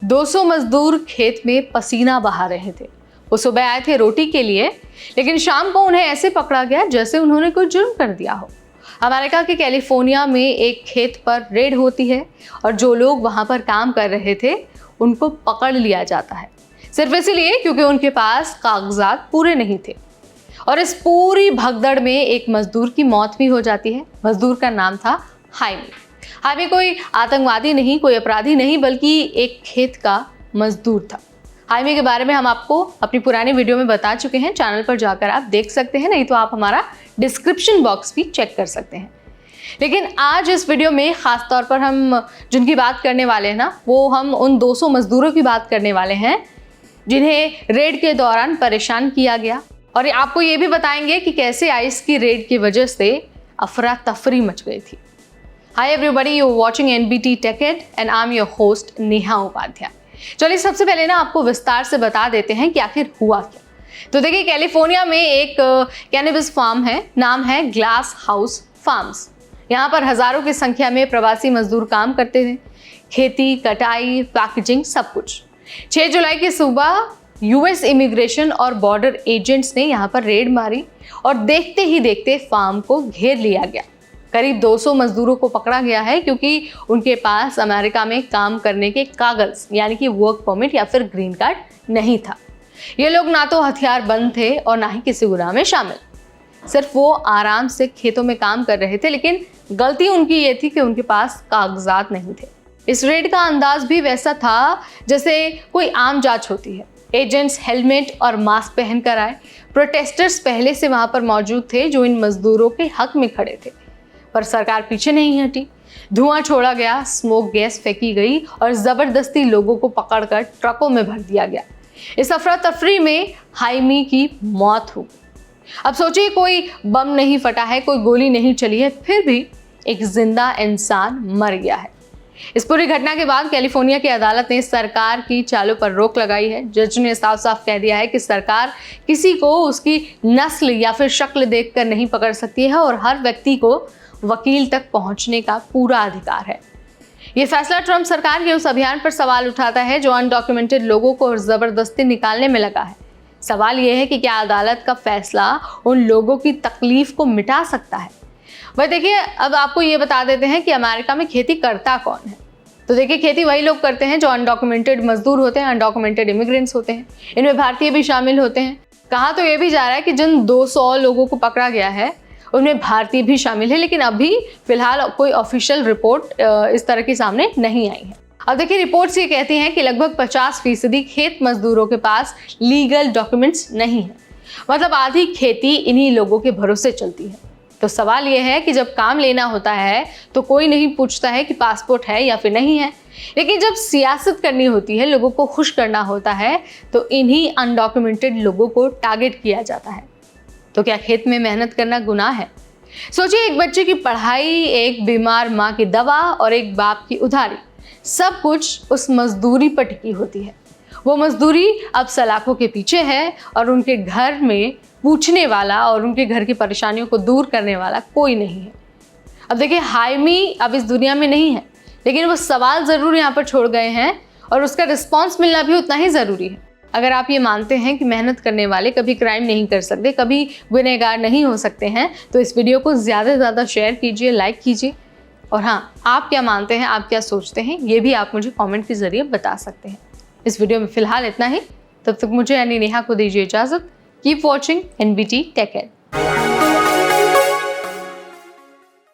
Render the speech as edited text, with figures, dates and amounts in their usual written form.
200 मजदूर खेत में पसीना बहा रहे थे। वो सुबह आए थे रोटी के लिए, लेकिन शाम को उन्हें ऐसे पकड़ा गया जैसे उन्होंने कोई जुर्म कर दिया हो। अमेरिका के कैलिफोर्निया में एक खेत पर रेड होती है और जो लोग वहां पर काम कर रहे थे उनको पकड़ लिया जाता है, सिर्फ इसलिए क्योंकि उनके पास कागजात पूरे नहीं थे। और इस पूरी भगदड़ में एक मजदूर की मौत भी हो जाती है। मजदूर का नाम था हाइमी। हाइमी कोई आतंकवादी नहीं, कोई अपराधी नहीं, बल्कि एक खेत का मजदूर था। हाइमी के बारे में हम आपको अपनी पुरानी वीडियो में बता चुके हैं, चैनल पर जाकर आप देख सकते हैं, नहीं तो आप हमारा डिस्क्रिप्शन बॉक्स भी चेक कर सकते हैं। लेकिन आज इस वीडियो में खास तौर पर हम जिनकी बात करने वाले हैं ना, वो हम उन 200 मजदूरों की बात करने वाले हैं जिन्हें रेड के दौरान परेशान किया गया। और आपको ये भी बताएंगे कि कैसे आइस की रेड की वजह से अफरा तफरी मच गई थी। Hi everybody, you watching NBT tech ed and I am your host Neha Upadhyay. चलिए सबसे पहले ना आपको विस्तार से बता देते हैं कि आखिर हुआ क्या। तो देखिए, कैलिफोर्निया में एक कैनबिस फार्म है, नाम है ग्लास हाउस फार्म्स। यहाँ पर हजारों की संख्या में प्रवासी मजदूर काम करते थे, खेती, कटाई, पैकेजिंग, सब कुछ। 6 जुलाई की सुबह यूएस इमिग्रेशन और बॉर्डर एजेंट्स ने यहाँ पर रेड मारी और देखते ही देखते फार्म को घेर लिया गया। करीब 200 मजदूरों को पकड़ा गया है क्योंकि उनके पास अमेरिका में काम करने के कागज यानी कि वर्क परमिट या फिर ग्रीन कार्ड नहीं था। ये लोग ना तो हथियार बंद थे और ना ही किसी गुनाह में शामिल, सिर्फ वो आराम से खेतों में काम कर रहे थे। लेकिन गलती उनकी ये थी कि उनके पास कागजात नहीं थे। इस रेड का अंदाज भी वैसा था जैसे कोई आम जांच होती है। एजेंट्स हेलमेट और मास्क पहनकर आए। प्रोटेस्टर्स पहले से वहां पर मौजूद थे जो इन मजदूरों के हक में खड़े थे, पर सरकार पीछे नहीं हटी। धुआं छोड़ा गया, स्मोक गैस फेंकी गई और जबरदस्ती लोगों को पकड़कर ट्रकों में भर दिया गया। इस अफरा तफरी में हाइमी की मौत हो गई। अब सोचिए, कोई बम नहीं फटा है, कोई गोली नहीं चली है, फिर भी एक जिंदा इंसान मर गया है। इस पूरी घटना के बाद कैलिफोर्निया की अदालत ने सरकार की चालों पर रोक लगाई है। जज ने साफ साफ कह दिया है कि सरकार किसी को उसकी नस्ल या फिर शक्ल देखकर नहीं पकड़ सकती है और हर व्यक्ति को वकील तक पहुंचने का पूरा अधिकार है। ये फैसला ट्रंप सरकार के उस अभियान पर सवाल उठाता है जो अनडॉक्यूमेंटेड लोगों को जबरदस्ती निकालने में लगा है। सवाल यह है कि क्या अदालत का फैसला उन लोगों की तकलीफ को मिटा सकता है। वह देखिए, अब आपको ये बता देते हैं कि अमेरिका में खेती करता कौन है। तो देखिए, खेती वही लोग करते हैं जो अनडॉक्यूमेंटेड मजदूर होते हैं, अनडॉक्यूमेंटेड इमिग्रेंट्स होते हैं। इनमें भारतीय भी शामिल होते हैं। कहा तो ये भी जा रहा है कि जिन 200 लोगों को पकड़ा गया है उनमें भारतीय भी शामिल है, लेकिन अभी फिलहाल कोई ऑफिशियल रिपोर्ट इस तरह की सामने नहीं आई है। अब देखिए, रिपोर्ट्स ये कहती हैं कि लगभग 50% खेत मजदूरों के पास लीगल डॉक्यूमेंट्स नहीं है, मतलब आधी खेती इन्हीं लोगों के भरोसे चलती है। तो सवाल यह है कि जब काम लेना होता है तो कोई नहीं पूछता है कि पासपोर्ट है या फिर नहीं है, लेकिन जब सियासत करनी होती है, लोगों को खुश करना होता है, तो इन्हीं अनडॉक्यूमेंटेड लोगों को टारगेट किया जाता है। तो क्या खेत में मेहनत करना गुनाह है? सोचिए, एक बच्चे की पढ़ाई, एक बीमार माँ की दवा और एक बाप की उधारी, सब कुछ उस मजदूरी पर टिकी होती है। वो मजदूरी अब सलाखों के पीछे है और उनके घर में पूछने वाला और उनके घर की परेशानियों को दूर करने वाला कोई नहीं है। अब देखिए, हाइमी अब इस दुनिया में नहीं है, लेकिन वो सवाल ज़रूर यहाँ पर छोड़ गए हैं और उसका रिस्पॉन्स मिलना भी उतना ही ज़रूरी है। अगर आप ये मानते हैं कि मेहनत करने वाले कभी क्राइम नहीं कर सकते, कभी गुनहगार नहीं हो सकते हैं, तो इस वीडियो को ज़्यादा से ज़्यादा शेयर कीजिए, लाइक कीजिए। और हाँ, आप क्या मानते हैं, आप क्या सोचते हैं, ये भी आप मुझे कॉमेंट के ज़रिए बता सकते हैं। इस वीडियो में फ़िलहाल इतना ही। तब तक मुझे यानी नेहा को दीजिए इजाज़त। Keep watching NBT take care.